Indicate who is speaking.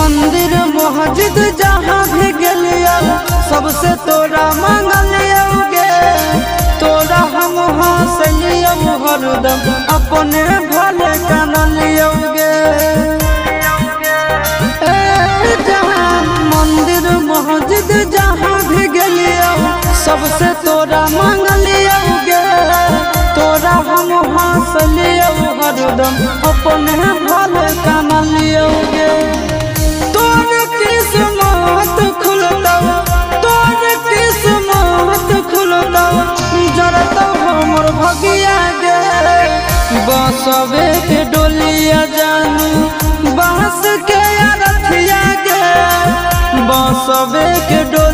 Speaker 1: मंदिर मस्जिद जहाँ भी गेलियो सबसे तोरा मांगलियोगे। तोरा हम हंसलियो हरदम अपने भले कानलियोगे। मंदिर मस्जिद जहाँ भी गेलियो सबसे तोरा मांगलियोगे। तोरा हम हंसलियो हरदम अपने भले कानलियोगे। तोर किस्मत खुलता, तोर किस्मत खुलता, जरता हमर भगिया गे। बसवे के डोलिया जानू बांस के अरथिया गे। बसवे के डोलिया